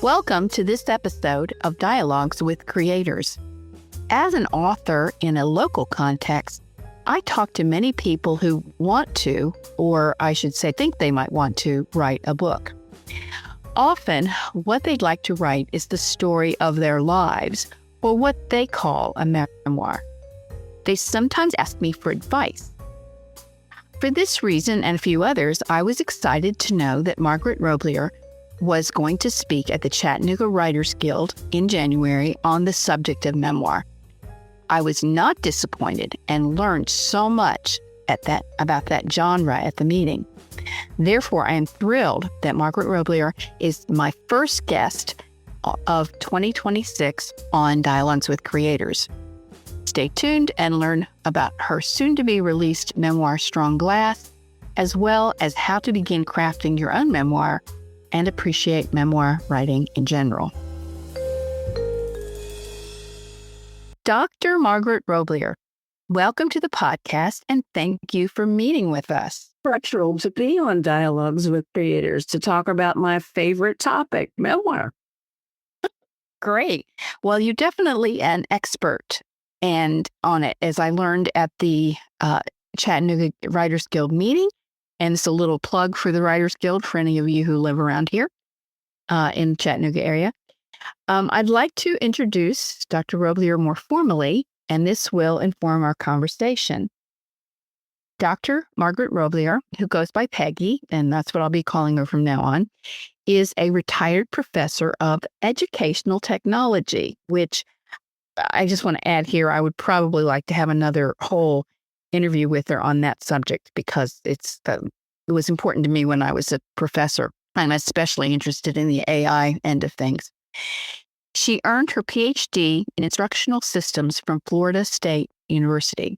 Welcome to this episode of Dialogues with Creators. As an author in a local context, I talk to many people who want to, or I should say think they might want to, write a book. Often, what they'd like to write is the story of their lives, or what they call a memoir. They sometimes ask me for advice. For this reason and a few others, I was excited to know that Margaret Roblyer was going to speak at the Chattanooga Writers Guild in January on the subject of memoir. I was not disappointed and learned so much about that genre at the meeting. Therefore, I am thrilled that Margaret Roblyer is my first guest of 2026 on Dialogues with Creators. Stay tuned and learn about her soon-to-be released memoir, Strong Glass, as well as how to begin crafting your own memoir and appreciate memoir writing in general. Dr. Margaret Roblyer, welcome to the podcast and thank you for meeting with us. Thrilled to be on Dialogues with Creators to talk about my favorite topic, memoir. Great. Well, you're definitely an expert on it, as I learned at the Chattanooga Writers Guild meeting. And it's a little plug for the Writers Guild for any of you who live around here in the Chattanooga area. I'd like to introduce Dr. Roblyer more formally, and this will inform our conversation. Dr. Margaret Roblyer, who goes by Peggy, and that's what I'll be calling her from now on, is a retired professor of educational technology, which I just want to add here, I would probably like to have another whole interview with her on that subject because it was important to me when I was a professor. I'm especially interested in the AI end of things. She earned her PhD in instructional systems from Florida State University.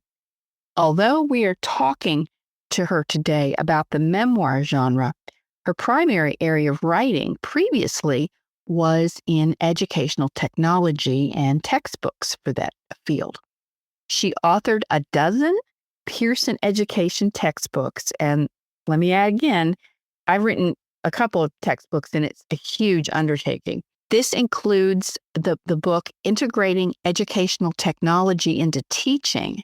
Although we are talking to her today about the memoir genre, her primary area of writing previously was in educational technology and textbooks for that field. She authored a dozen Pearson education textbooks, and let me add again, I've written a couple of textbooks, and it's a huge undertaking. This includes the book Integrating Educational Technology into Teaching,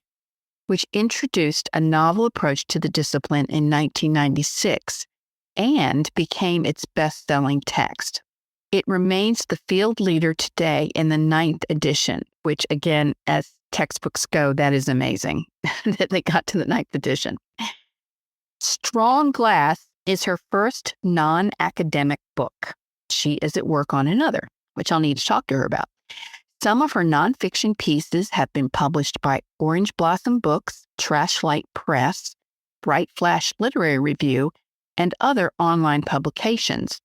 which introduced a novel approach to the discipline in 1996 and became its best-selling text. It remains the field leader today in the 9th edition, which again, as textbooks go, that is amazing that they got to the 9th edition. Strong Glass is her first non-academic book. She is at work on another, which I'll need to talk to her about. Some of her nonfiction pieces have been published by Orange Blossom Books, Trashlight Press, Bright Flash Literary Review, and other online publications.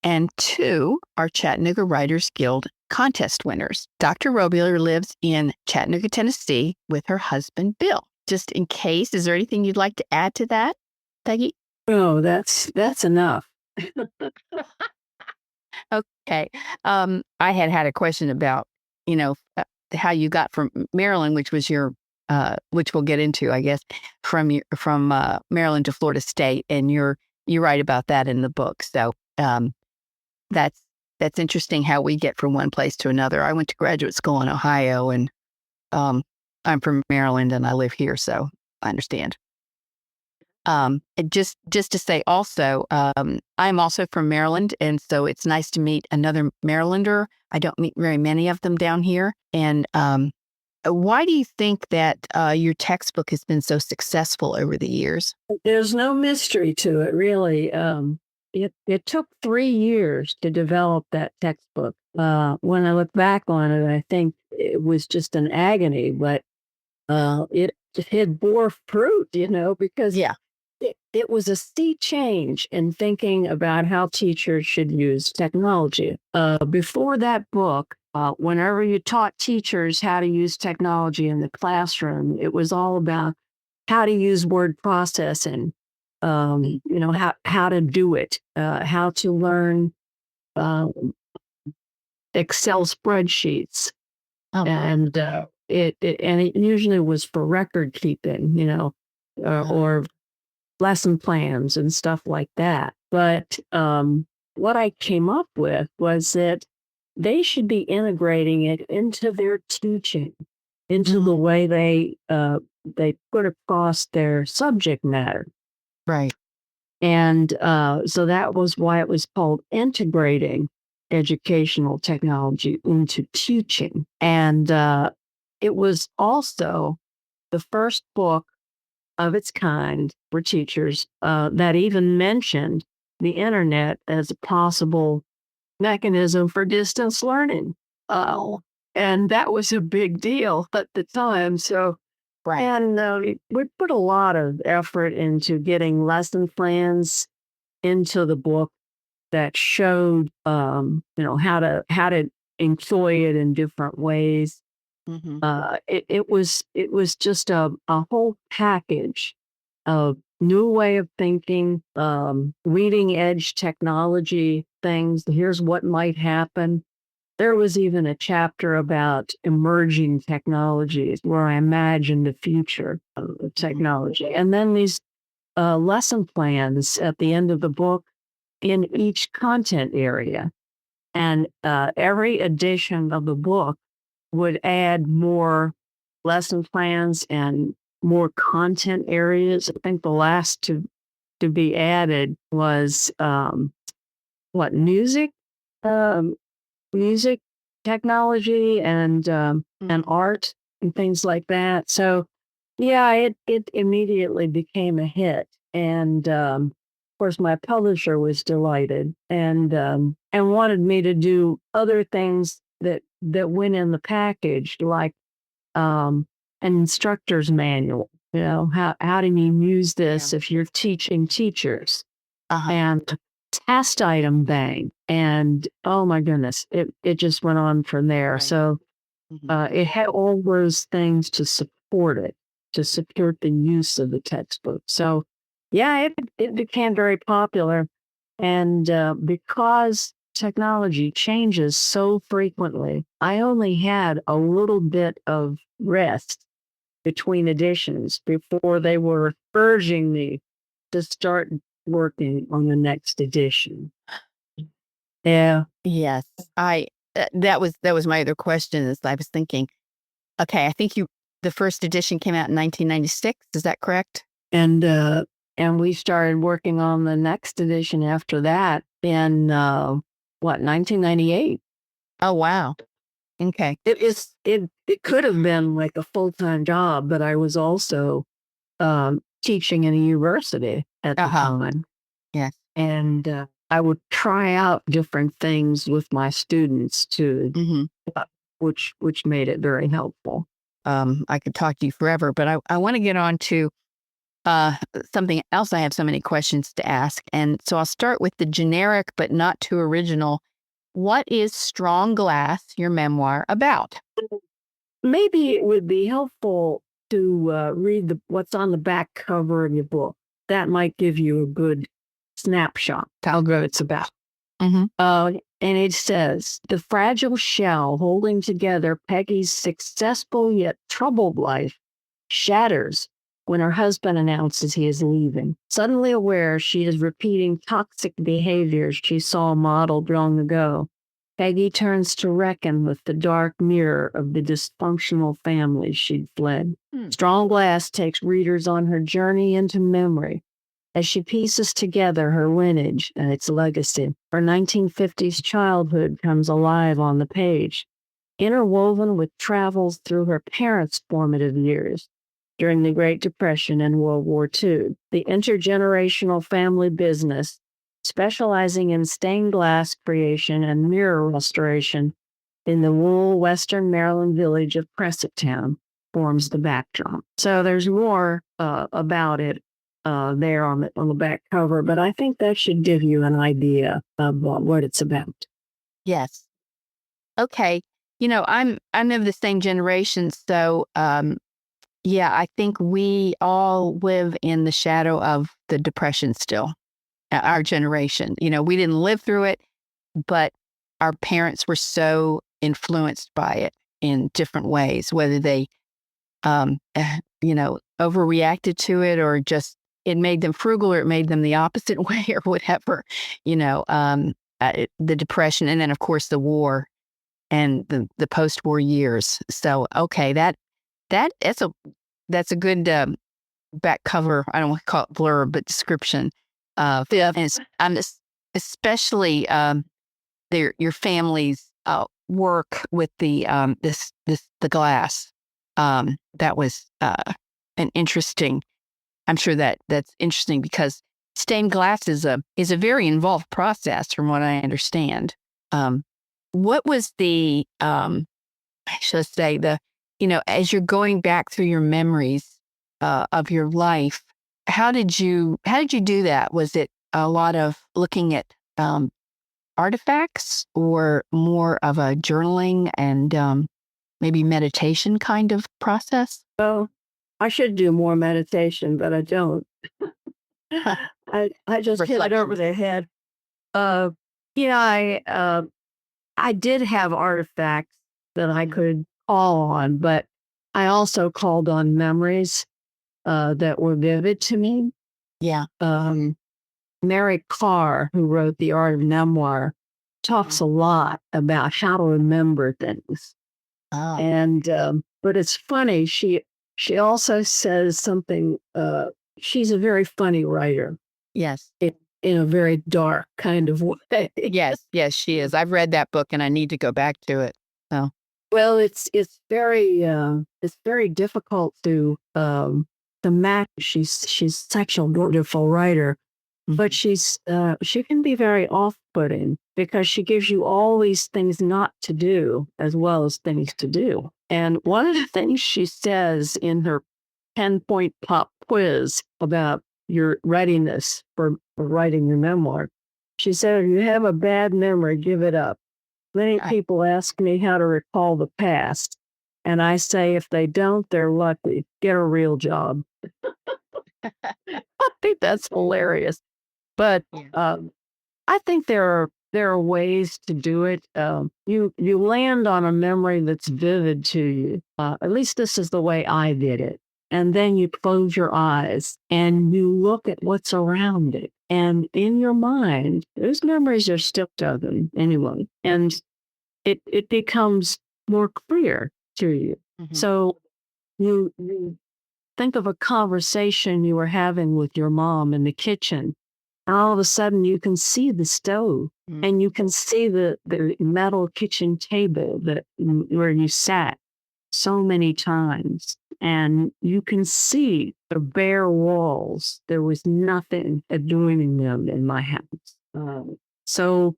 And 2 are Chattanooga Writers Guild contest winners. Dr. Roblyer lives in Chattanooga, Tennessee with her husband, Bill. Just in case, is there anything you'd like to add to that, Peggy? Oh, that's enough. Okay. I had a question about, how you got from Maryland, which was your, which we'll get into, I guess, from Maryland to Florida State, and you write about that in the book. So that's interesting how we get from one place to another. I went to graduate school in Ohio, and I'm from Maryland, and I live here, so I understand. And just to say also, I'm also from Maryland, and so it's nice to meet another Marylander. I don't meet very many of them down here. And why do you think that your textbook has been so successful over the years? There's no mystery to it, really. It took 3 years to develop that textbook. When I look back on it, I think it was just an agony, but it bore fruit, because it was a sea change in thinking about how teachers should use technology. Before that book, whenever you taught teachers how to use technology in the classroom, it was all about how to use word processing, how to do it, how to learn Excel spreadsheets. And it usually was for record keeping, or lesson plans and stuff like that. But what I came up with was that they should be integrating it into their teaching, into the way they put across their subject matter. Right. And so that was why it was called integrating educational technology into teaching. And it was also the first book of its kind for teachers that even mentioned the internet as a possible mechanism for distance learning. Oh, and that was a big deal at the time. So, Right. and we put a lot of effort into getting lesson plans into the book that showed, how to employ it in different ways. Mm-hmm. It was just a whole package of new way of thinking, leading edge technology things. Here's what might happen. There was even a chapter about emerging technologies where I imagined the future of the technology. And then these lesson plans at the end of the book in each content area. And every edition of the book would add more lesson plans and more content areas. I think the last to be added was music, um, music technology, and art and things like that. So yeah, it immediately became a hit, and of course my publisher was delighted and wanted me to do other things that went in the package, like an instructor's manual. How do you use this if you're teaching teachers? Uh-huh. And test item bank, and oh my goodness, it just went on from there. Right. So it had all those things to support it, to support the use of the textbook. So yeah, it became very popular, and because technology changes so frequently, I only had a little bit of rest between editions before they were urging me to start working on the next edition. Yeah. Yes. I that was my other question is I was thinking, okay, I think the first edition came out in 1996. Is that correct? And we started working on the next edition after that in 1998. Oh, wow. Okay. It could have been like a full-time job, but I was also teaching in a university at the Uh-huh. time. Yes. And I would try out different things with my students too, Mm-hmm. which made it very helpful. I could talk to you forever, but I want to get on to uh, something else. I have so many questions to ask. And so I'll start with the generic, but not too original. What is Strong Glass, your memoir, about? Maybe it would be helpful to read what's on the back cover of your book. That might give you a good snapshot how good it's about. Mm-hmm. And it says, the fragile shell holding together Peggy's successful yet troubled life shatters when her husband announces he is leaving. Suddenly aware she is repeating toxic behaviors she saw modeled long ago, Peggy turns to reckon with the dark mirror of the dysfunctional family she'd fled. Strong Glass takes readers on her journey into memory as she pieces together her lineage and its legacy. Her 1950s childhood comes alive on the page, interwoven with travels through her parents' formative years during the Great Depression and World War II. The intergenerational family business, specializing in stained glass creation and mirror restoration in the rural Western Maryland village of Crescenttown, forms the backdrop. So there's more about it there on the back cover, but I think that should give you an idea of what it's about. Yes. Okay. I'm of the same generation, so yeah, I think we all live in the shadow of the Depression still. Our generation. We didn't live through it, but our parents were so influenced by it in different ways, whether they overreacted to it or just it made them frugal or it made them the opposite way or whatever. the Depression, and then of course the war and the post-war years. So okay, that's a good back cover. I don't want to call it blurb, but description of Yeah. and especially your family's work with the the glass. That was an interesting. I'm sure that's interesting because stained glass is a very involved process, from what I understand. Um, what was the I should say as you're going back through your memories of your life, how did you do that? Was it a lot of looking at artifacts, or more of a journaling and maybe meditation kind of process? Well, I should do more meditation, but I don't. I just hit it over Reflection. the head. Uh, yeah, I did have artifacts that I could call on, but I also called on memories that were vivid to me. Yeah. Um, Mary Carr, who wrote The Art of Memoir, talks a lot about how to remember things. Oh, And but it's funny. She also says something. She's a very funny writer yes. in a very dark kind of way. Yes. Yes, she is. I've read that book and I need to go back to it. So, Well, it's very difficult to match. She's such a wonderful writer, but she can be very off-putting because she gives you all these things not to do as well as things to do. And one of the things she says in her 10-point pop quiz about your readiness for writing your memoir, she said, if you have a bad memory, give it up. Many I people ask me how to recall the past, and I say if they don't, they're lucky. Get a real job. I think that's hilarious. But yeah. I think there are ways to do it. You land on a memory that's vivid to you. At least this is the way I did it. And then you close your eyes and you look at what's around it. And in your mind, those memories are still to them anyway. And it becomes more clear to you. Mhm. So you think of a conversation you were having with your mom in the kitchen. And all of a sudden you can see the stove Mm. and you can see the metal kitchen table where you sat so many times. And you can see the bare walls. There was nothing adorning them in my house. So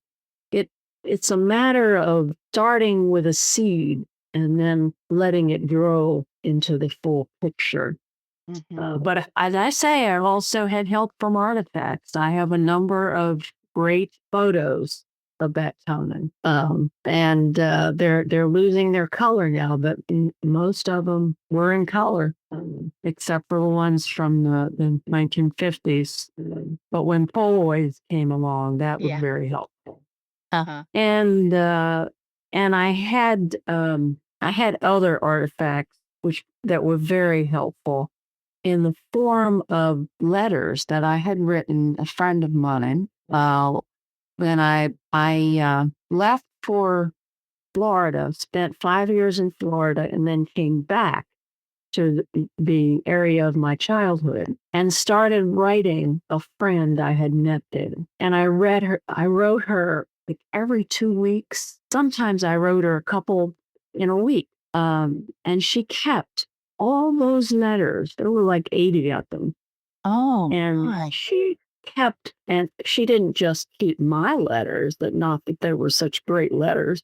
it it's a matter of starting with a seed and then letting it grow into the full picture. But as I say, I've also had help from artifacts. I have a number of great photos of that time, and they're losing their color now. But most of them were in color, except for the ones from the 1950s. But when Polaroids came along, that was Yeah. very helpful. Uh-huh. And I had other artifacts that were very helpful in the form of letters that I had written a friend of mine when I left for Florida, spent 5 years in Florida, and then came back to the area of my childhood and started writing a friend I had met there. And I wrote her like every 2 weeks. Sometimes I wrote her a couple in a week. And she kept all those letters. There were like 80 of them. Oh, And my. and she didn't just keep my letters, that not that they were such great letters,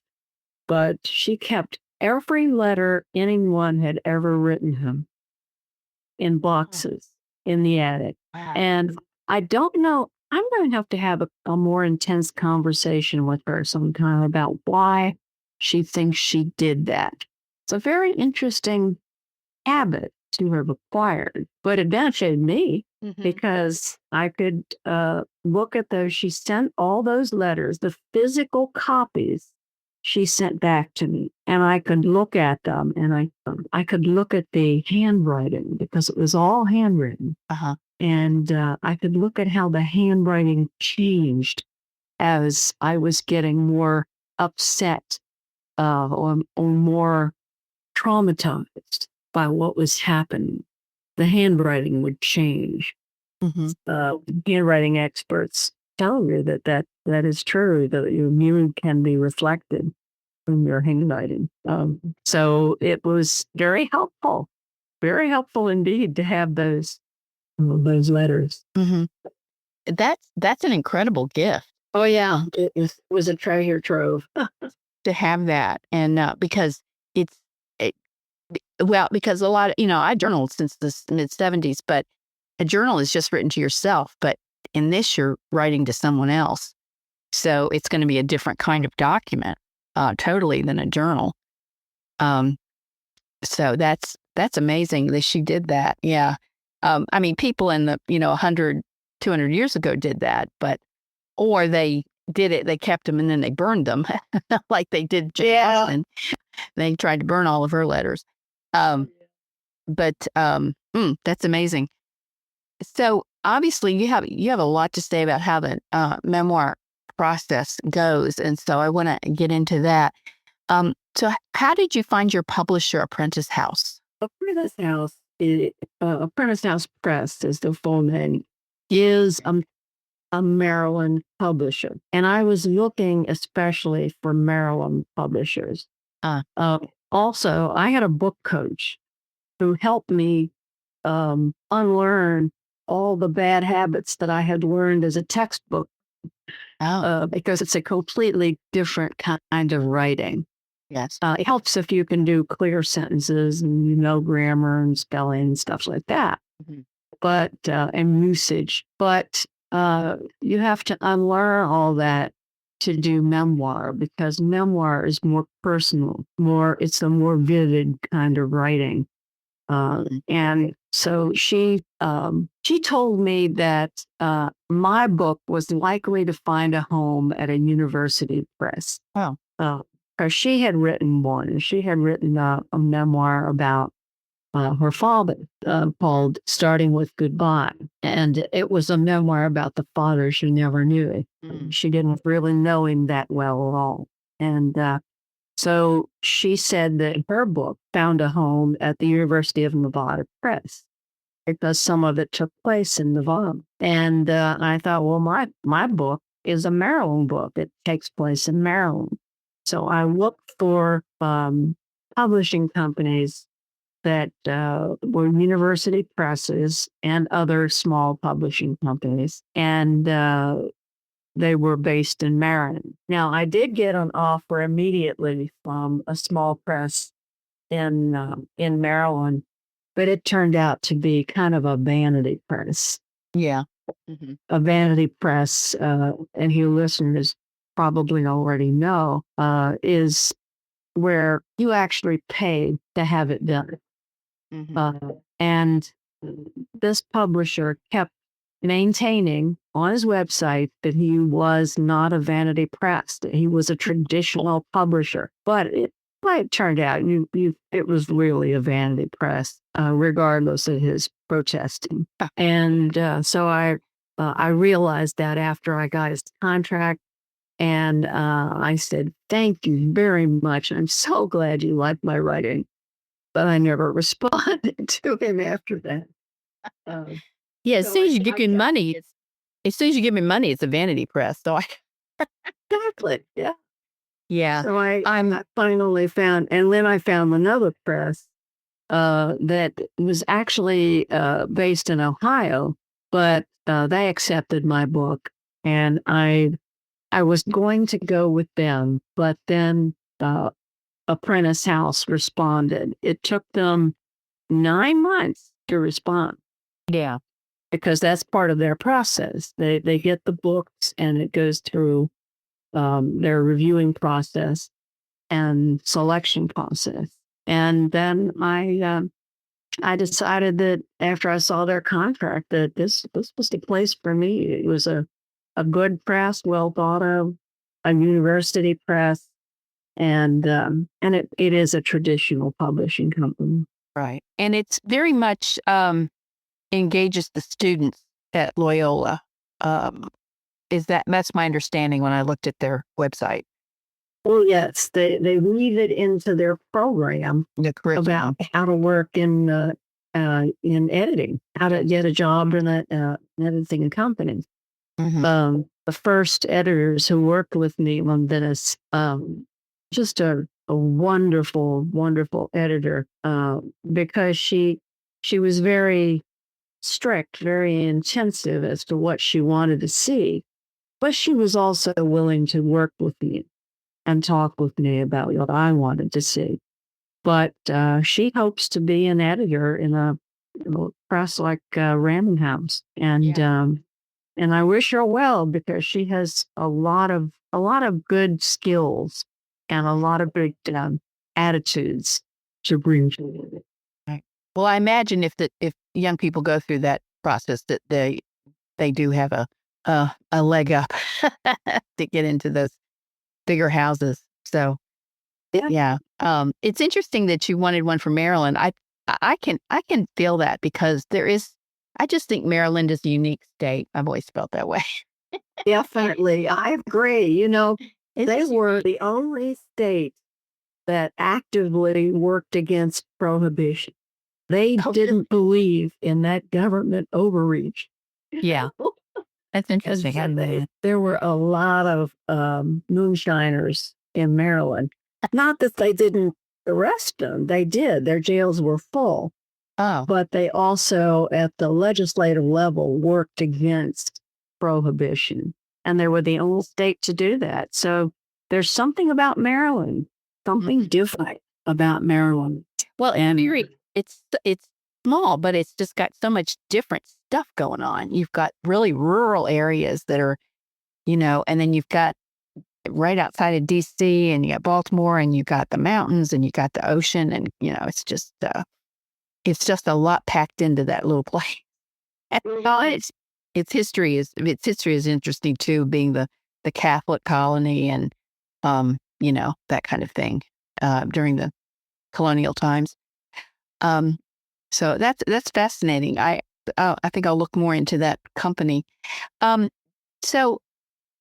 but she kept every letter anyone had ever written him in Oh, boxes in the attic. wow. And I don't know, I'm going to have a more intense conversation with her sometime about why she thinks she did that. It's a very interesting habit to have acquired, but it benefited me Mhm. because I could look at those. She sent all those letters, the physical copies she sent back to me, and I could look at them, and I could look at the handwriting because it was all handwritten, Uh-huh. and I could look at how the handwriting changed as I was getting more upset or more traumatized by what was happening, the handwriting would change. Mm-hmm. Handwriting experts tell you that is true, that your mood can be reflected from your handwriting. So it was very helpful indeed to have those letters. Mm-hmm. That's an incredible gift Oh yeah, it was a treasure trove. to have that, and because it's it, well, because a lot of I journaled since the mid-70s, but a journal is just written to yourself, but in this you're writing to someone else, so it's going to be a different kind of document, totally, than a journal. Um, so that's amazing that she did that. Yeah, I mean, people in the 100, 200 years ago did that, but or they did it, they kept them and then they burned them, like they did Jane Austen. They tried to burn all of her letters. Um, but that's amazing. So obviously you have a lot to say about how the memoir process goes, and so I want to get into that. So how did you find your publisher, Apprentice House? Apprentice House Press is the full name, is a Maryland publisher. And I was looking especially for Maryland publishers. Uh, Also, I had a book coach who helped me unlearn all the bad habits that I had learned as a textbook, oh, because it's a completely different kind of writing. yes. It helps if you can do clear sentences and grammar and spelling and stuff like that, Mhm. but and usage. But you have to unlearn all that to do memoir, because memoir is more personal, it's a more vivid kind of writing. And so she told me that my book was likely to find a home at a university press. Oh, Because she had written one. She had written a memoir about her father, called "Starting with Goodbye," and it was a memoir about the father she never knew. She didn't really know him that well at all, and so she said that her book found a home at the University of Nevada Press because some of it took place in Nevada. And I thought, well, my book is a Maryland book. It takes place in Maryland. So I looked for publishing companies that were university presses and other small publishing companies. And they were based in Maryland. Now, I did get an offer immediately from a small press in Maryland, but it turned out to be kind of a vanity press. yeah. Hmm. A vanity press, and your listeners probably already know, is where you actually pay to have it done. Hmm. Uh, and this publisher kept maintaining on his website that he was not a vanity press, that he was a traditional publisher. But it turned out it was really a vanity press, regardless of his protesting. And so I realized that after I got his contract. And I said, "Thank you very much. I'm so glad you like my writing." But I never responded to him after that. Um, Yeah, as so soon as you I give me got money, as soon as you give me money, it's a vanity press. So exactly, yeah. yeah, So I'm I finally found, and then I found another press that was actually based in Ohio, but they accepted my book, and I was going to go with them, but then Apprentice House responded. It took them 9 months to respond, yeah. because that's part of their process. They get the books and it goes through their reviewing process and selection process. And then I decided that after I saw their contract that this was the place for me. It was a good press, well thought of, a university press, and it is a traditional publishing company. Right. And it's very much engages the students at Loyola. Um, That's my understanding when I looked at their website, Oh, yes, they weave it into their program the curriculum. about how to work in editing, how to get a job in an editing company. Mhm. The first editors who worked with me on this, just a wonderful, wonderful editor, because she was very strict, very intensive as to what she wanted to see, but she was also willing to work with me and talk with me about what I wanted to see. But she hopes to be an editor in a press like Random House, Yeah. and I wish her well because she has a lot of good skills and a lot of good attitudes to bring to it. Right. Well, I imagine if young people go through that process that they do have a leg up to get into those bigger houses. So, Yeah, yeah, it's interesting that you wanted one for Maryland. I can feel that because I just think Maryland is a unique state. I've always felt that way. definitely. I agree. It's They just were unique. the only state that actively worked against prohibition. They Oh, really? didn't believe in that government overreach. Yeah, that's And interesting. I didn't know that. there were a lot of moonshiners in Maryland. Not that they didn't arrest them, they did. Their jails were full, Oh, but they also, at the legislative level, worked against prohibition. And they were the only state to do that. So there's something about Maryland, something mhm. different about Maryland. Well, And it's small, but it's just got so much different stuff going on. You've got really rural areas that are, and then you've got right outside of DC and you got Baltimore and you got the mountains and you got the ocean and it's just a lot packed into that little place. well, Its history is interesting too, being the Catholic colony and that kind of thing during the colonial times. Um, so that's fascinating. I think I'll look more into that company. Um, so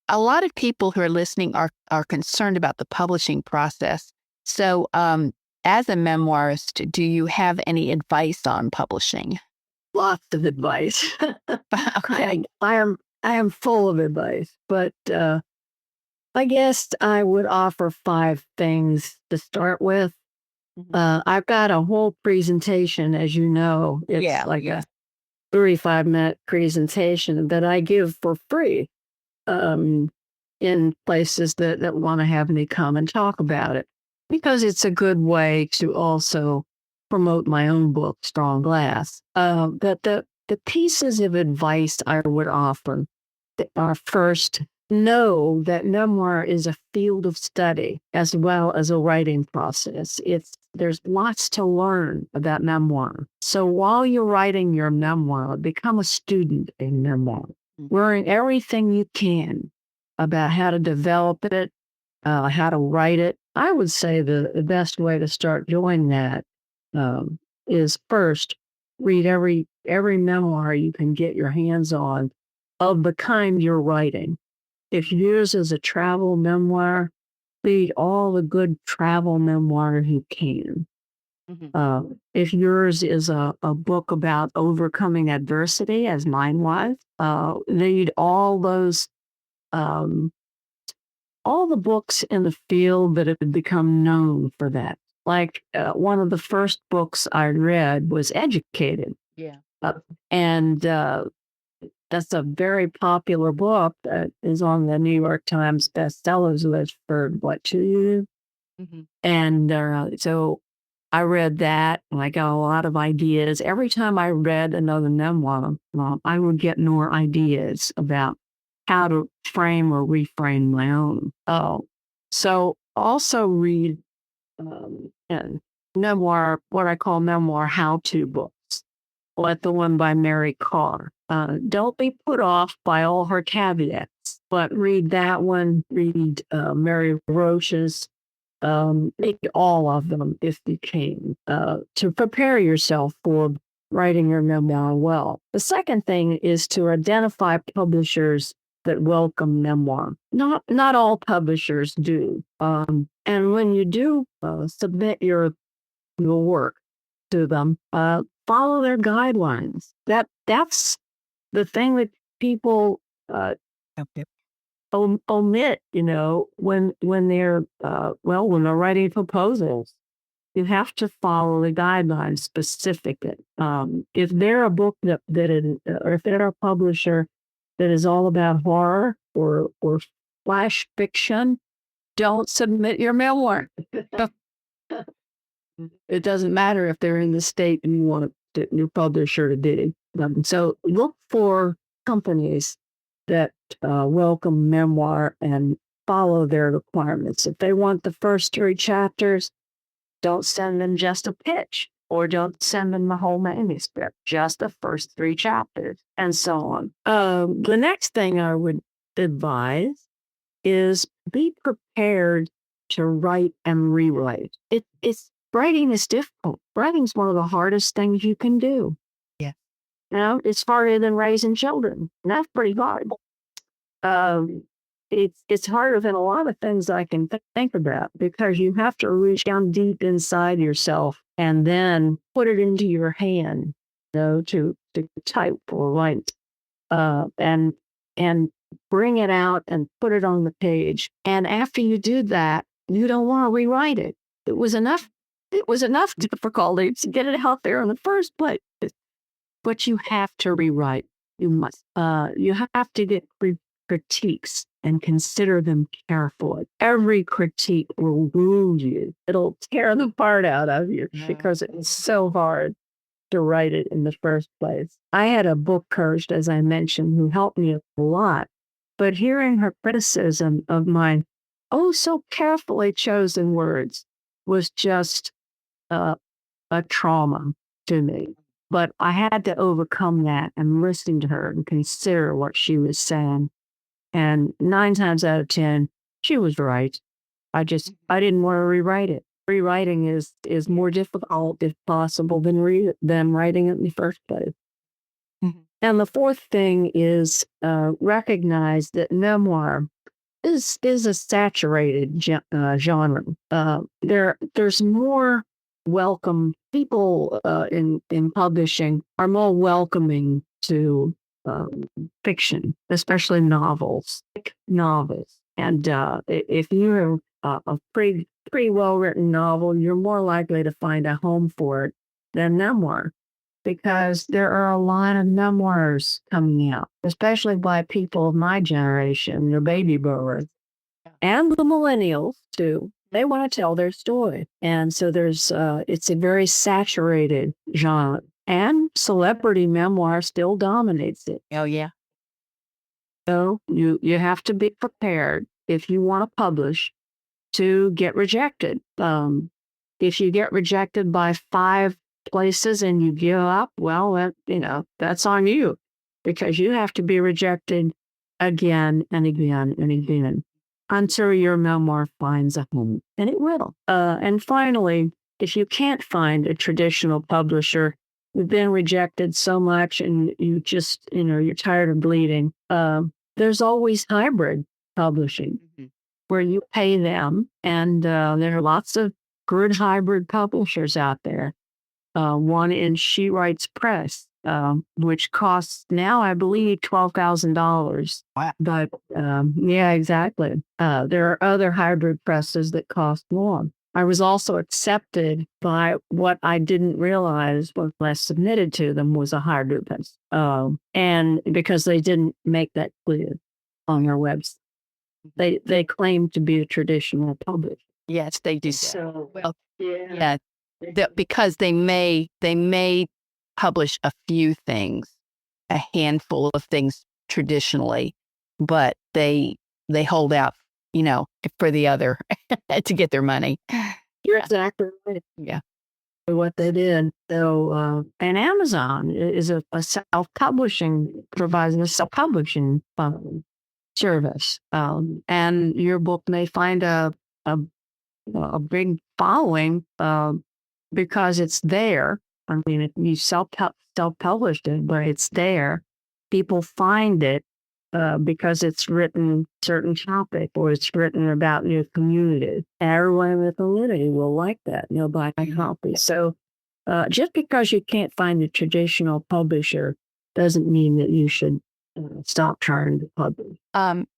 a lot of people who are listening are concerned about the publishing process. So, as a memoirist, do you have any advice on publishing? lots of advice. Okay. I am full of advice, but I guess I would offer 5 things to start with. Mhm. I've got a whole presentation, as you know. It's Yeah. like a 35-minute presentation that I give for free um, in places that want to have me come and talk about it because it's a good way to also promote my own book, Strong Glass. But the pieces of advice I would offer are first, know that memoir is a field of study as well as a writing process. There's lots to learn about memoir. So while you're writing your memoir, become a student in memoir. Mm. Learn everything you can about how to develop it, how to write it. I would say the best way to start doing that um, is first read every memoir you can get your hands on of the kind you're writing. If yours is a travel memoir, read all the good travel memoirs you can. Mhm. If yours is a book about overcoming adversity, as mine was, read um, all the books in the field that have become known for that. Like one of the first books I read was Educated. Yeah. Uh, and that's a very popular book that is on the New York Times bestsellers list for what, 2 years? Mhm. And so I read that and I got a lot of ideas. Every time I read another memoir, I would get more ideas about how to frame or reframe my own. Oh, so also read and memoir, what I call memoir how to books, like the one by Mary Carr. Don't be put off by all her caveats, but read that one, read Mary Roche's, read all of them if you can, to prepare yourself for writing your memoir well. The second thing is to identify publishers that welcome memoir. Not all publishers do. And when you do submit your work to them, follow their guidelines. That's the thing that people Yep, yep. omit. When they're when they're writing proposals. You have to follow the guidelines specifically. If they're a book or if they're a publisher that is all about horror or flash fiction, don't submit your memoir. It doesn't matter if they're in the state and you want your publisher to do. So look for companies that welcome memoir and follow their requirements. If they want the first 3 chapters, don't send them just a pitch, or don't send them the whole manuscript, just the first 3 chapters, and so on. The next thing I would advise is be prepared to write and rewrite. Writing is difficult. Writing is one of the hardest things you can do. Yeah. It's harder than raising children. And that's pretty hard. It's harder than a lot of things I can think about, because you have to reach down deep inside yourself and then put it into your hand, to type or write, and bring it out and put it on the page. And after you do that, you don't want to rewrite it. It was enough difficulty to get it out there in the first place. But you have to rewrite. You must. You have to get critiques and consider them carefully. Every critique will wound you. It'll tear the part out of you because it's so hard to write it in the first place. I had a book coach, as I mentioned, who helped me a lot. But hearing her criticism of my so carefully chosen words was just a trauma to me. But I had to overcome that and listen to her and consider what she was saying. And 9 times out of 10, she was right. I didn't want to rewrite it. Rewriting is more difficult, if possible, than writing it in the first place. Mm-hmm. And the fourth thing is recognize that memoir is a saturated genre. There's more welcome people in publishing are more welcoming to fiction, especially novels. And if you have a pretty well written novel, you're more likely to find a home for it than memoir, because there are a lot of memoirs coming out, especially by people of my generation, the baby boomers, and the millennials too. They want to tell their story. And so it's a very saturated genre. And celebrity memoir still dominates it. Oh, yeah. So you have to be prepared, if you want to publish, to get rejected. If you get rejected by 5 places and you give up, well, that's on you, because you have to be rejected again and again and again until your memoir finds a home, and it will. And finally, if you can't find a traditional publisher, you've been rejected so much and you just, you're tired of bleeding, there's always hybrid publishing, where you pay them, and there are lots of good hybrid publishers out there. One in She Writes Press, which costs now, I believe, $12,000. Wow. But yeah, exactly. There are other hybrid presses that cost more. I was also accepted by what I didn't realize when I submitted to them was a hybrid press, and because they didn't make that clear on their website. They claim to be a traditional publisher. Yes, they do. So, well, yeah, because they may publish a few things, a handful of things traditionally, but they hold out, for the other to get their money. You're exactly right. Yeah. What they did. So, and Amazon is a provides a self-publishing service. And your book may find a big following because it's there. I mean, if you self-published it, but it's there. People find it because it's written certain topic or it's written about your community. Everyone in the community will like that. They'll buy a copy. So just because you can't find a traditional publisher doesn't mean that you should stop trying to publish.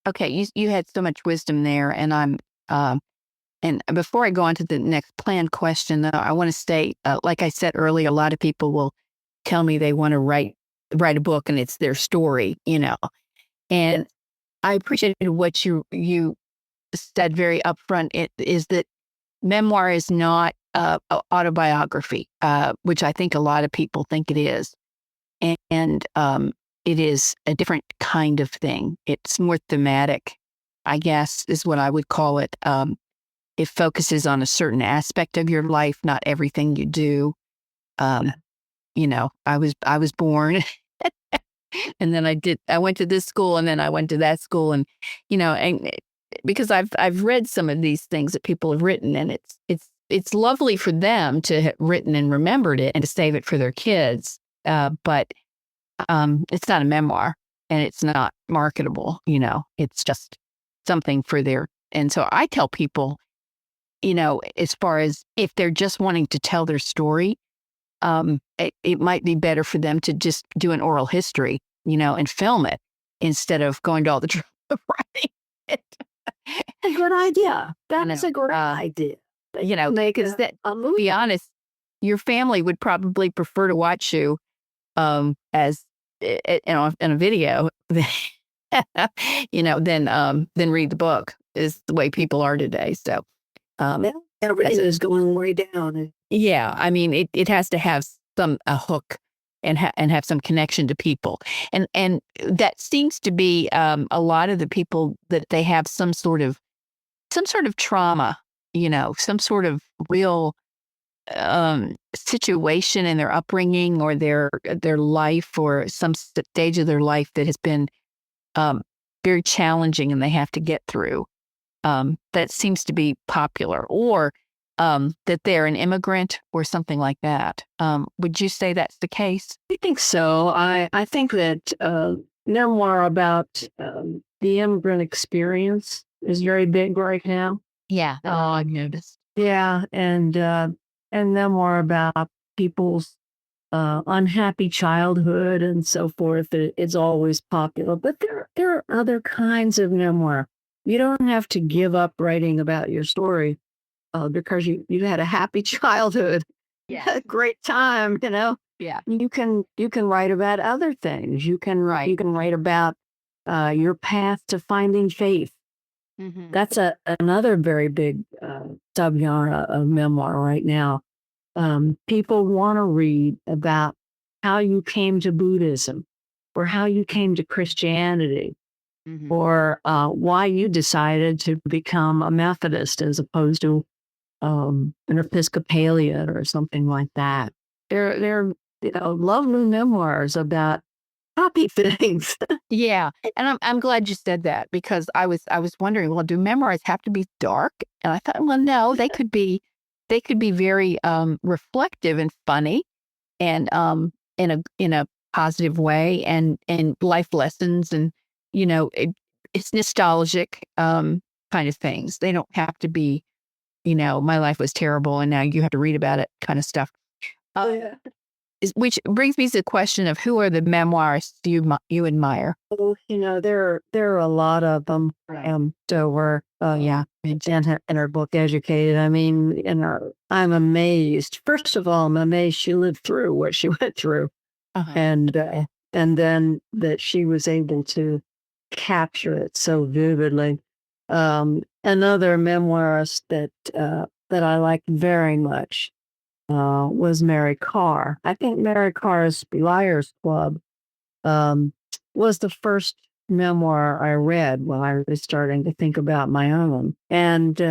Okay, you had so much wisdom there, and and before I go on to the next planned question, though, I want to say, like I said earlier, a lot of people will tell me they want to write a book, and it's their story, And I appreciated what you said very upfront. It is that memoir is not autobiography, which I think a lot of people think it is, and it is a different kind of thing. It's more thematic, I guess, is what I would call it. It focuses on a certain aspect of your life, not everything you do. Um, I was born and then I went to this school and then I went to that school because I've read some of these things that people have written, and it's lovely for them to have written and remembered it and to save it for their kids. But it's not a memoir and it's not marketable, it's just something and so I tell people, as far as if they're just wanting to tell their story, it might be better for them to just do an oral history, and film it instead of going to all the trouble of writing it. A good idea. That's a great idea. Because to be honest, your family would probably prefer to watch you as in a video than read the book, is the way people are today. So everything is going way down. Yeah, I mean, it has to have a hook and have some connection to people, and that seems to be a lot of the people that they have some sort of trauma, some sort of real situation in their upbringing or their life or some stage of their life that has been very challenging and they have to get through. That seems to be popular, or that they're an immigrant or something like that. Would you say that's the case? I think so. I think that memoir about the immigrant experience is very big right now. Yeah. Oh, I've noticed. Yeah, and memoir about people's unhappy childhood and so forth. It's always popular, but there are other kinds of memoir. You don't have to give up writing about your story because you had a happy childhood, Yeah, a great time. yeah. You can write about other things. You can write about your path to finding faith. Mm-hmm. That's another very big subgenre of memoir right now. People want to read about how you came to Buddhism or how you came to Christianity Mm-hmm. or why you decided to become a Methodist as opposed to an Episcopalian or something like that. They're lovely memoirs about happy things. Yeah, and I'm glad you said that, because I was wondering, well, do memoirs have to be dark? And I thought, well, no, they could be very reflective and funny, and in a positive way, and life lessons, and it's nostalgic kind of things. They don't have to be, my life was terrible and now you have to read about it kind of stuff. Yeah. Which brings me to the question of, who are the memoirists you admire? Oh, there are a lot of them. So we're in her book Educated. I mean, I'm amazed. First of all, I'm amazed she lived through what she went through, Uh-huh. and then that she was able to capture it so vividly. Another memoirist that I like very much was Mary Carr. I think Mary Carr's Liars Club was the first memoir I read when I was starting to think about my own, and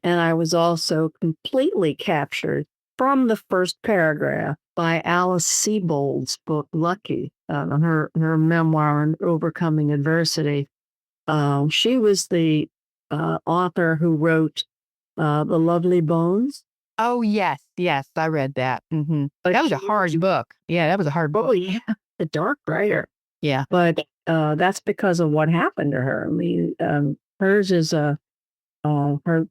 I was also completely captured from the first paragraph by Alice Sebold's book Lucky, her memoir on overcoming adversity. She was the author who wrote The Lovely Bones. Oh, yes, I read that. Mm-hmm. But That was a hard book. Yeah, that was a hard book. Oh yeah, a dark writer. Yeah. But that's because of what happened to her. I mean, hers is her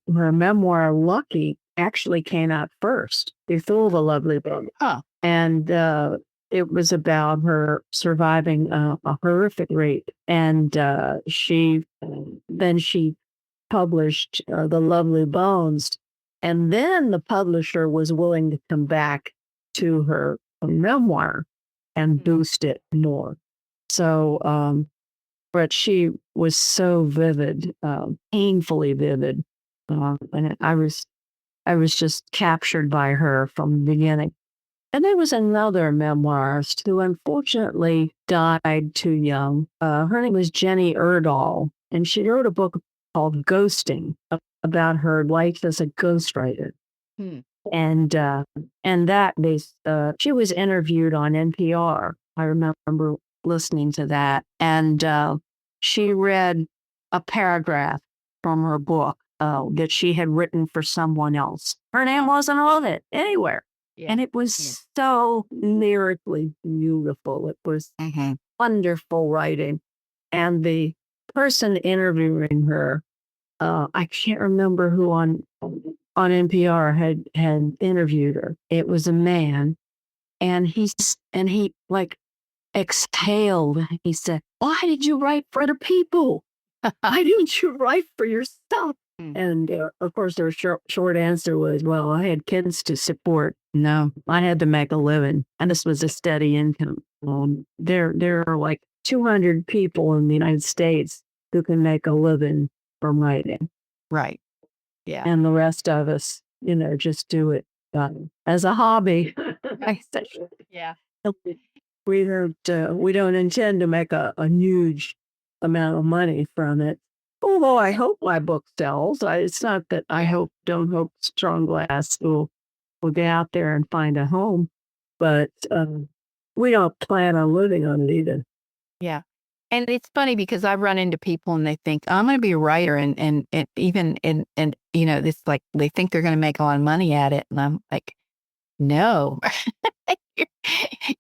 memoir Lucky actually came out first before The Lovely Book. Huh. And it was about her surviving a horrific rape. And she published The Lovely Bones. And then the publisher was willing to come back to her memoir and boost it more. So, but she was so vivid, painfully vivid. And I was just captured by her from the beginning. And there was another memoirist who unfortunately died too young. Her name was Jenny Erdahl, and she wrote a book called Ghosting about her life as a ghostwriter. Hmm. And she was interviewed on NPR. I remember listening to that, and she read a paragraph from her book that she had written for someone else. Her name wasn't on it anywhere. Yeah. And it was so lyrically beautiful. It was wonderful writing. And the person interviewing her, I can't remember who on NPR had interviewed her. It was a man, and he like exhaled. He said, "Why did you write for the people? Why didn't you write for yourself?" And of course, their short answer was, "Well, I had kids to support. No, I had to make a living, and this was a steady income." There are like 200 people in the United States who can make a living from writing. Right. Yeah. And the rest of us, just do it as a hobby. Yeah. We don't intend to make a huge amount of money from it. Although I hope my book sells. It's not that I don't hope Strong Glass will get out there and find a home, but we don't plan on living on it either. Yeah. And it's funny because I run into people and they think I'm going to be a writer, and even it's like they think they're going to make a lot of money at it, and I'm like, no,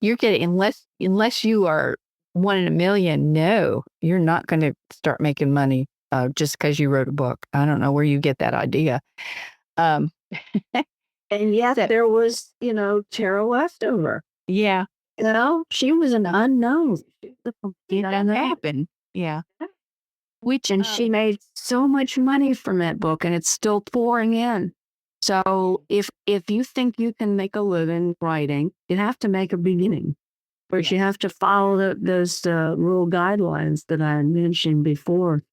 you're getting unless you are one in a million. No, you're not going to start making money just because you wrote a book. I don't know where you get that idea. Um, And yet there was, Tara Westover. Yeah. She was an unknown. That happened. Yeah. And she made so much money from that book, and it's still pouring in. So if you think you can make a living writing, you have to make a beginning. But you have to follow those rule guidelines that I mentioned before.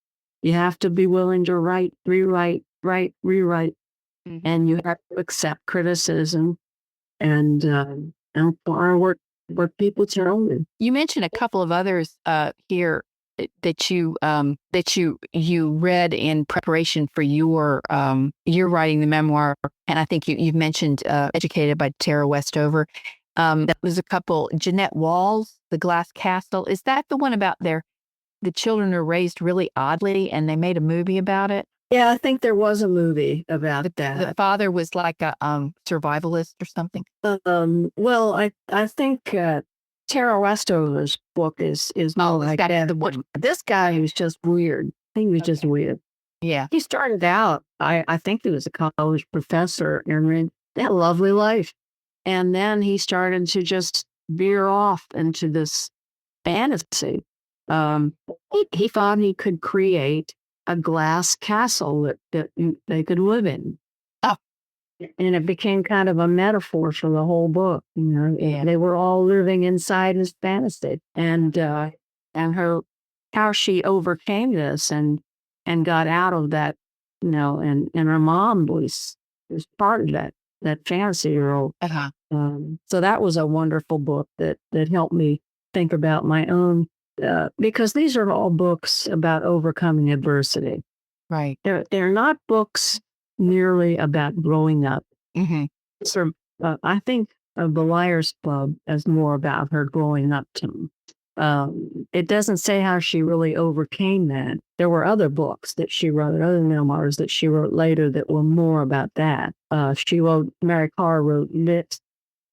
You have to be willing to write, rewrite, and you have to accept criticism and for what people tell you. You mentioned a couple of others here that you read in preparation for your writing the memoir, and I think you've mentioned Educated by Tara Westover. That was a couple. Jeanette Walls, The Glass Castle. Is that the one about the children are raised really oddly, and they made a movie about it? Yeah, I think there was a movie about that. The father was like a survivalist or something. Well, I think Tara Westover's book is more like that. This guy was just weird. He was just weird. Yeah. He started out, I think he was a college professor, and they had a lovely life. And then he started to just veer off into this fantasy. He thought he could create a glass castle that they could live in. Oh. And it became kind of a metaphor for the whole book. They were all living inside his fantasy, and how she overcame this and got out of that, and her mom was part of that fantasy world. Uh-huh. So that was a wonderful book that helped me think about my own. Because these are all books about overcoming adversity. Right. They're not books merely about growing up. So I think of The Liars Club as more about her growing up too. It doesn't say how she really overcame that. There were other books that she wrote, other memoirs that she wrote later that were more about that. Mary Carr wrote Lit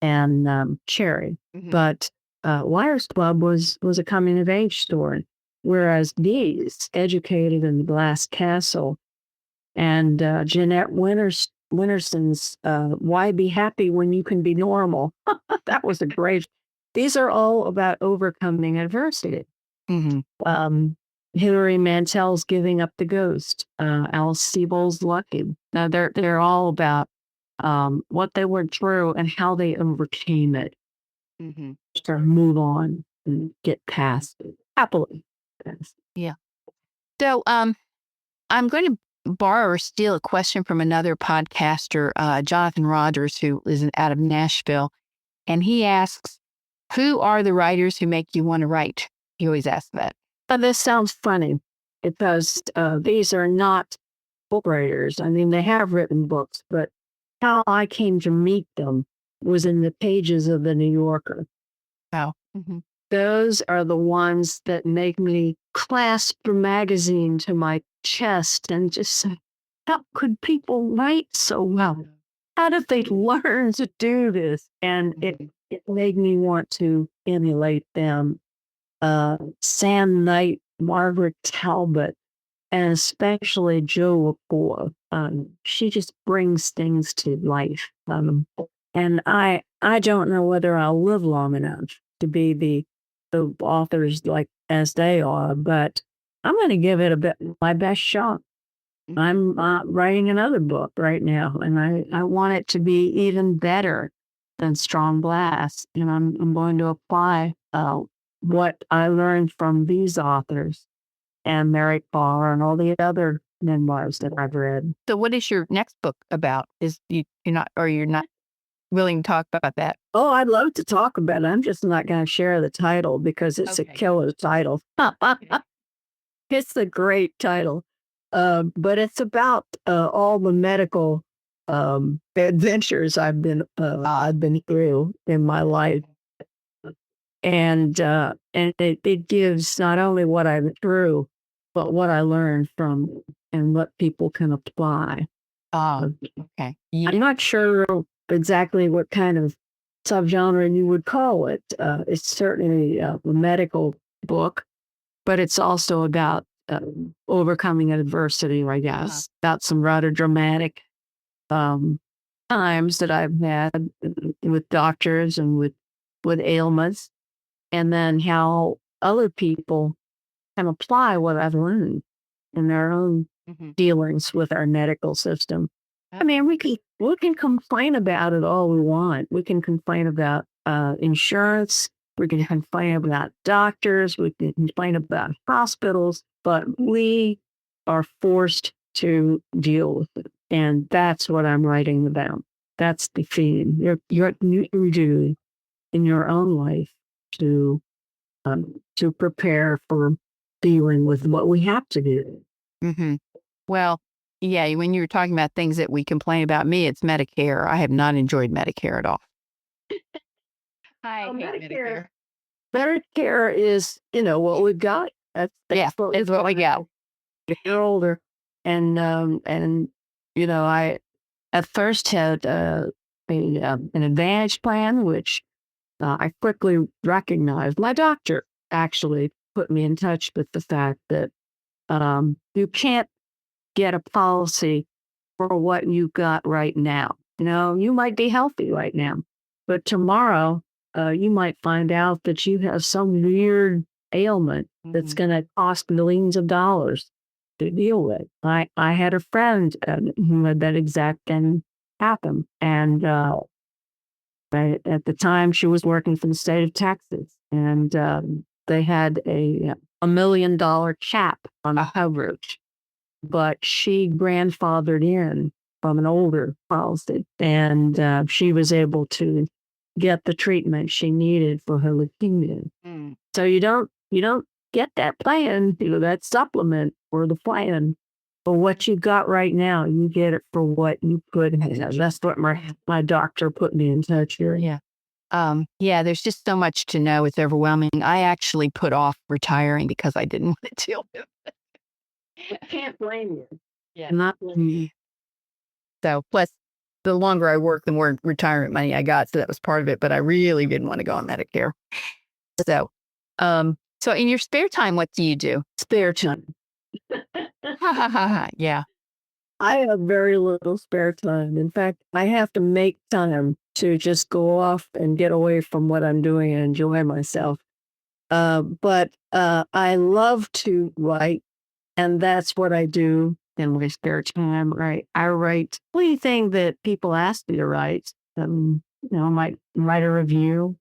and Cherry. But Liars Club was a coming of age story. Whereas these, Educated in the Glass Castle, and Jeanette Winterson's Why Be Happy When You Can Be Normal. That was a great. These are all about overcoming adversity. Hilary Mantel's Giving Up the Ghost, Alice Sebold's Lucky. Now they're all about what they went through and how they overcame it. To move on and get past it happily. Yeah. So I'm going to borrow or steal a question from another podcaster, Jonathan Rogers, who is out of Nashville. And he asks, who are the writers who make you want to write? He always asks that. This sounds funny because these are not book writers. I mean, they have written books, but how I came to meet them was in the pages of the New Yorker. Wow. Those are the ones that make me clasp the magazine to my chest and just say, how could people write so well? How did they learn to do this? And it made me want to emulate them. Sam Knight, Margaret Talbot, and especially Jo Lepore. She just brings things to life. And I don't know whether I'll live long enough to be the authors like as they are, but I'm going to give it my best shot. I'm writing another book right now, and I want it to be even better than Strong Glass. And I'm going to apply what I learned from these authors and Mary Barr and all the other memoirs that I've read. So what is your next book about? You're not willing to talk about that? Oh, I'd love to talk about it. I'm just not going to share the title because it's a killer title. It's a great title. But it's about all the medical adventures I've been through in my life. And it gives not only what I went through, but what I learned from and what people can apply. Okay. Yeah. I'm not sure exactly what kind of subgenre you would call it. It's certainly a medical book, but it's also about overcoming adversity, I guess. About some rather dramatic times that I've had with doctors and with ailments, and then how other people can apply what I've learned in their own dealings with our medical system. I mean, we can complain about it all we want. We can complain about insurance. We can complain about doctors. We can complain about hospitals, but we are forced to deal with it. And that's what I'm writing about. That's the theme. You're doing in your own life to prepare for dealing with what we have to do. Well, yeah, when you were talking about things that we complain about, it's Medicare. I have not enjoyed Medicare at all. I hate Medicare. Medicare is, what we've got. That's what we got. You're older, and I at first had an Advantage plan, which I quickly recognized. My doctor actually put me in touch with the fact that you can't get a policy for what you got right now. You might be healthy right now, but tomorrow you might find out that you have some weird ailment that's going to cost millions of dollars to deal with. I had a friend who had that exact thing happen, and at the time she was working for the state of Texas, and they had a $1 million cap on coverage, but she grandfathered in from an older policy, and she was able to get the treatment she needed for her leukemia. So you don't get that plan, that supplement or the plan for what you got right now. You get it for what you put. That's what my doctor put me in touch here. Yeah. There's just so much to know. It's overwhelming. I actually put off retiring because I didn't want to deal with it. I can't blame you. Yeah. Not blame you. So, plus, the longer I worked, the more retirement money I got. So that was part of it. But I really didn't want to go on Medicare. So, So in your spare time, what do you do? Spare time. Ha ha ha ha. Yeah. I have very little spare time. In fact, I have to make time to just go off and get away from what I'm doing and enjoy myself. But I love to write, and that's what I do in my spare time. Right, I write anything that people ask me to write. I might write a review.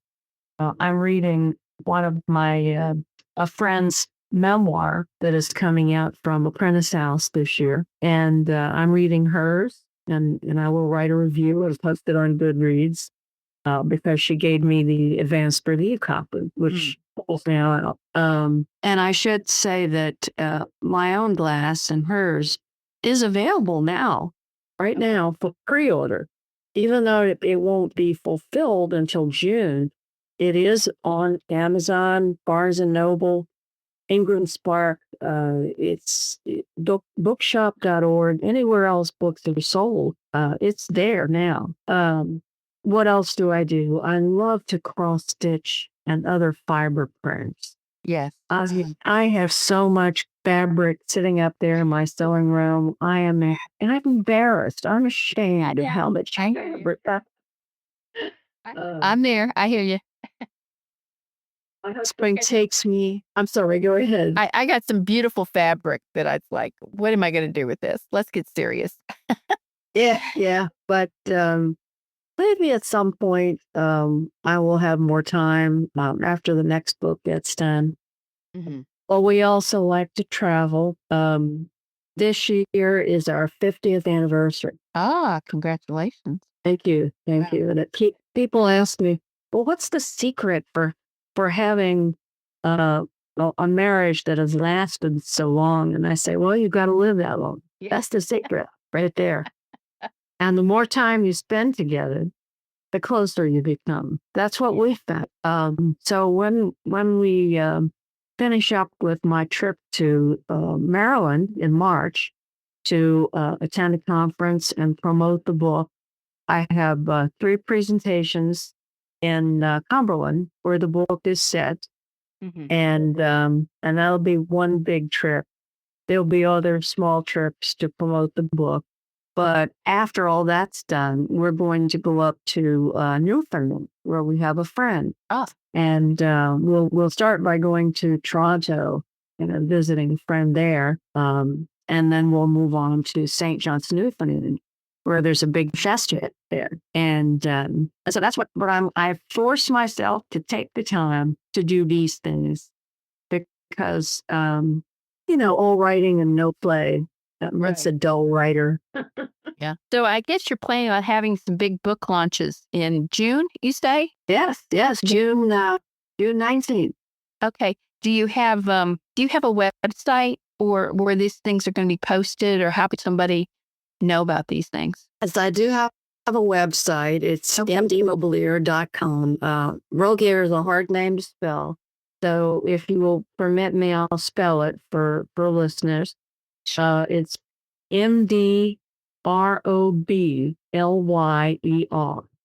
I'm reading one of my a friend's memoir that is coming out from Apprentice House this year, and I'm reading hers, and I will write a review and post it on Goodreads because she gave me the advanced review copy, which is now out. And I should say that my own glass and hers is available now, right now, for pre-order. Even though it won't be fulfilled until June, it is on Amazon, Barnes and Noble, Ingram Spark. Bookshop.org, anywhere else books are sold. It's there now. What else do? I love to cross stitch and other fiber prints. Yes. I have so much fabric sitting up there in my sewing room. And I'm embarrassed. I'm ashamed of how much fabric. I'm there. I hear you. My husband takes me. I'm sorry. Go ahead. I got some beautiful fabric that I was like, what am I going to do with this? Let's get serious. Yeah. But maybe at some point, I will have more time after the next book gets done. Well, we also like to travel. This year is our 50th anniversary. Ah, congratulations. Thank you. Wow. And people ask me, well, what's the secret for having a marriage that has lasted so long? And I say, well, you got to live that long. Yeah. That's the secret right there. And the more time you spend together, the closer you become. That's what we found. So when we finish up with my trip to Maryland in March to attend a conference and promote the book, I have 3 presentations in Cumberland where the book is set, and that'll be one big trip. There'll be other small trips to promote the book. But after all that's done, we're going to go up to Newfoundland, where we have a friend. Oh. And we'll start by going to Toronto and visiting a friend there. And then we'll move on to St. John's, Newfoundland, where there's a big festival there. And so that's what I forced myself to take the time to do these things because, all writing and no play. That's a dull writer. Yeah. So I guess you're planning on having some big book launches in June, you say? Yes, June 19th. Okay. Do you have a website or where these things are going to be posted, or how could somebody know about these things? Yes, I do have a website. It's mdroblyer.com. Roblyer is a hard name to spell. So if you will permit me, I'll spell it for listeners. It's MDROBLYER.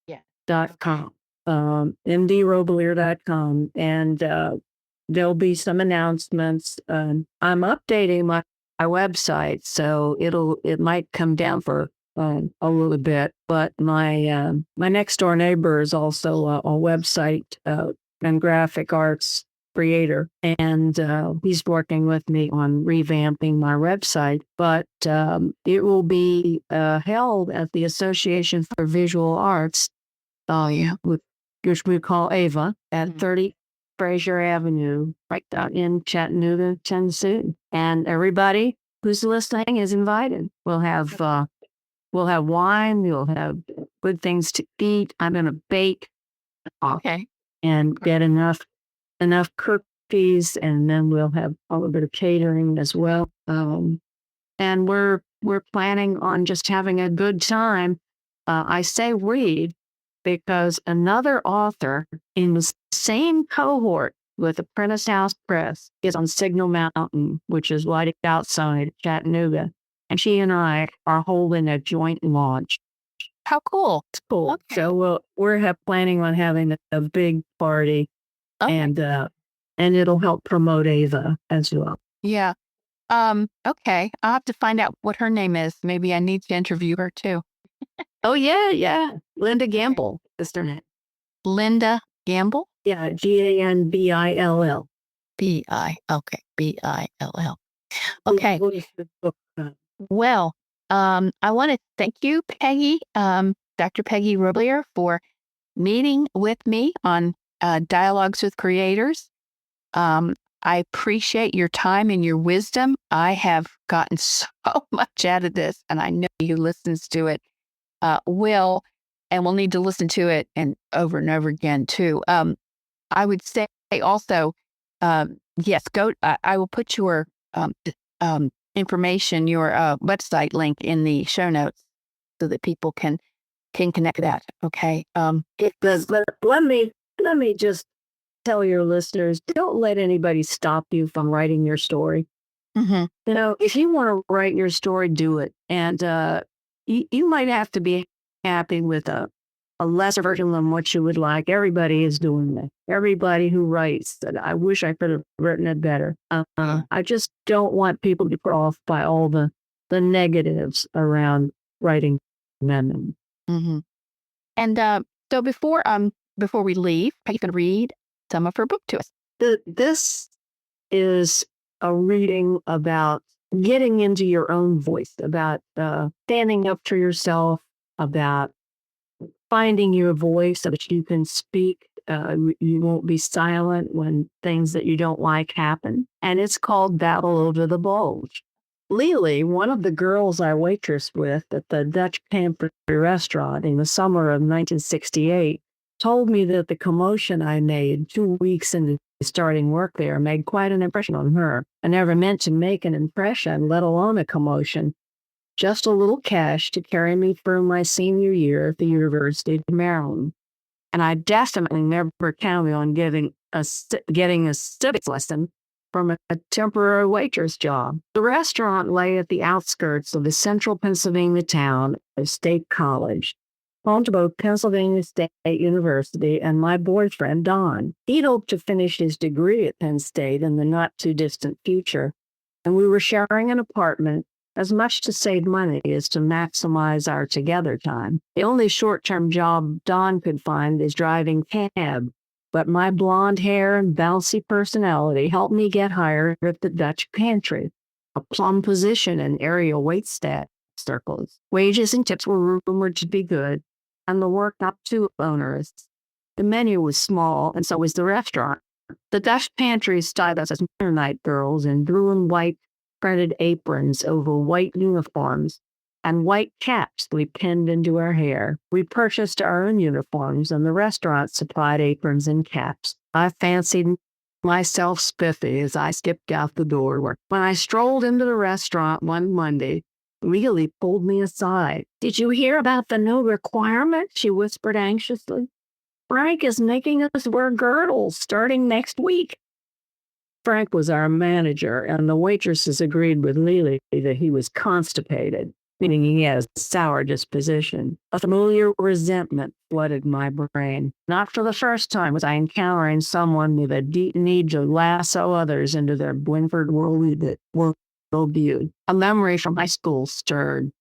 Yeah. .com. MDRoblyer.com. And there'll be some announcements. I'm updating my website, so it might come down for a little bit. But my next door neighbor is also a website and graphic arts creator, and he's working with me on revamping my website. But it will be held at the Association for Visual Arts, which we call AVA, at 30 Fraser Avenue, right down in Chattanooga, Tennessee. And everybody who's listening is invited. We'll have wine. We'll have good things to eat. I'm going to bake. Okay. And get enough cookies, and then we'll have a little bit of catering as well. And we're planning on just having a good time. I say read because another author in the same cohort with Apprentice House Press is on Signal Mountain, which is right outside Chattanooga. And she and I are holding a joint launch. How cool. It's cool. Okay. So we're planning on having a big party. Okay. And and it'll help promote Ava as well. Yeah. Okay. I'll have to find out what her name is. Maybe I need to interview her too. Oh, yeah, yeah. Linda Gamble is her name. Linda Gamble? Yeah, Gambill. Okay. Bill. Okay. Well, I want to thank you, Peggy, Dr. Peggy Roblyer, for meeting with me on Dialogues with Creators. I appreciate your time and your wisdom. I have gotten so much out of this, and I know who listens to it will, and will need to listen to it and over again too. I would say also, yes, go. I will put your information, your website link in the show notes so that people can connect that. Okay. Let me just tell your listeners, don't let anybody stop you from writing your story. Mm-hmm. If you want to write your story, do it. And you might have to be happy with a lesser version than what you would like. Everybody is doing that. Everybody who writes that, I wish I could have written it better. I just don't want people to be put off by all the negatives around writing men. Mm-hmm. And so before we leave, Peggy's going to read some of her book to us. This is a reading about getting into your own voice, about standing up for yourself, about finding your voice so that you can speak. You won't be silent when things that you don't like happen. And it's called Battle Over the Bulge. Lily, one of the girls I waitressed with at the Dutch Pantry restaurant in the summer of 1968, told me that the commotion I made 2 weeks into starting work there made quite an impression on her. I never meant to make an impression, let alone a commotion. Just a little cash to carry me through my senior year at the University of Maryland. And I definitely never counted on getting a civics lesson from a temporary waitress job. The restaurant lay at the outskirts of the central Pennsylvania town of State College, home to both Pennsylvania State University and my boyfriend, Don. He'd hoped to finish his degree at Penn State in the not-too-distant future, and we were sharing an apartment as much to save money as to maximize our together time. The only short-term job Don could find is driving cab, but my blonde hair and bouncy personality helped me get hired at the Dutch Pantry, a plum position in area waitstaff circles. Wages and tips were rumored to be good, and the work not too onerous. The menu was small, and so was the restaurant. The Dutch Pantry styled us as night girls in blue and white printed aprons over white uniforms and white caps we pinned into our hair. We purchased our own uniforms, and the restaurant supplied aprons and caps. I fancied myself spiffy as I skipped out the door. When I strolled into the restaurant one Monday, Lily pulled me aside. "Did you hear about the new requirement?" she whispered anxiously. "Frank is making us wear girdles starting next week." Frank was our manager, and the waitresses agreed with Lily that he was constipated, meaning he had a sour disposition. A familiar resentment flooded my brain. Not for the first time was I encountering someone with a deep need to lasso others into their Winford worldview. A memory from high school stirred.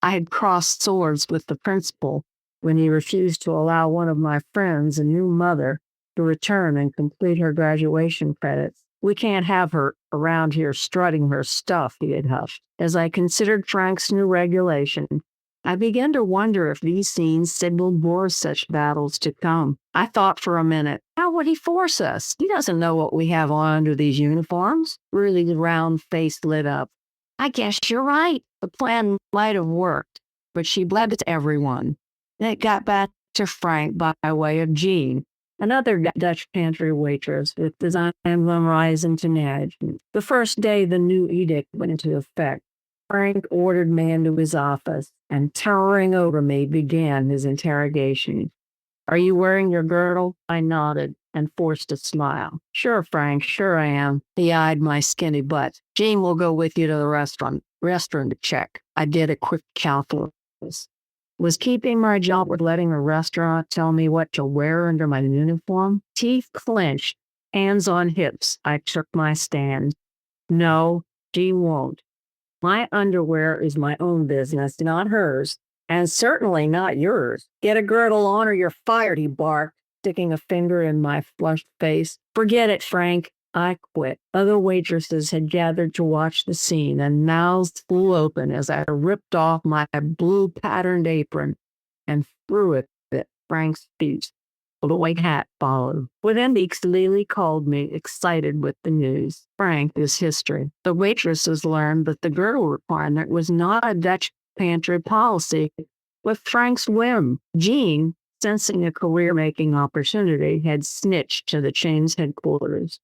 I had crossed swords with the principal when he refused to allow one of my friends, a new mother, to return and complete her graduation credits. "We can't have her around here strutting her stuff," he had huffed. As I considered Frank's new regulation, I began to wonder if these scenes signaled more such battles to come. I thought for a minute, how would he force us? He doesn't know what we have on under these uniforms. Lily's round face lit up. "I guess you're right. The plan might have worked," but she bled to everyone. And it got back to Frank by way of Jean, another Dutch Pantry waitress with design memorized into management. The first day the new edict went into effect, Frank ordered me into his office and, towering over me, began his interrogation. "Are you wearing your girdle?" I nodded and forced a smile. "Sure, Frank, sure I am." He eyed my skinny butt. "Jean will go with you to the restaurant to check." I did a quick calculus. Was keeping my job with letting a restaurant tell me what to wear under my uniform? Teeth clenched, Hands on hips, I took my stand. No, she won't. My underwear is my own business, not hers, and certainly not yours. Get a girdle on or you're fired, he barked, sticking a finger in my flushed face. Forget it, Frank. I quit. Other waitresses had gathered to watch the scene, and mouths flew open as I ripped off my blue patterned apron and threw it at Frank's feet. The white hat followed. Within weeks, Lily called me, excited with the news. Frank is history. The waitresses learned that the girdle requirement was not a Dutch pantry policy, with Frank's whim. Jean, sensing a career-making opportunity, had snitched to the chain's headquarters.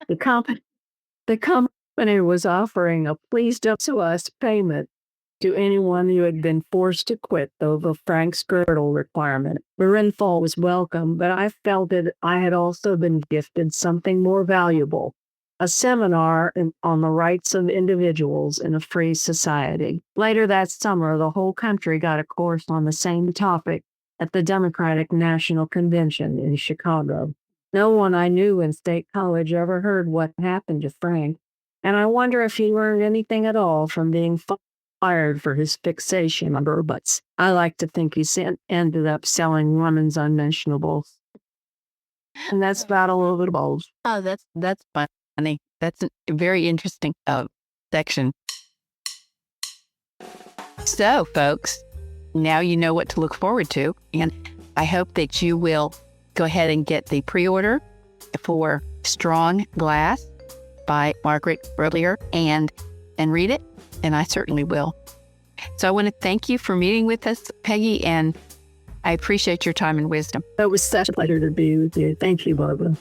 The company was offering a pleased up to us payment to anyone who had been forced to quit over Frank's girdle requirement. Marinefall was welcome, but I felt that I had also been gifted something more valuable, a seminar on the rights of individuals in a free society. Later that summer, the whole country got a course on the same topic at the Democratic National Convention in Chicago. No one I knew in State College ever heard what happened to Frank, and I wonder if he learned anything at all from being fired for his fixation on robots. I like to think he ended up selling women's unmentionables. And that's about a little bit of both. Oh, that's funny. That's a very interesting section. So, folks, now you know what to look forward to, and I hope that you will go ahead and get the pre-order for Strong Glass by Margaret Roblyer and read it, and I certainly will. So I want to thank you for meeting with us, Peggy, and I appreciate your time and wisdom. It was such a pleasure to be with you. Thank you, Barbara.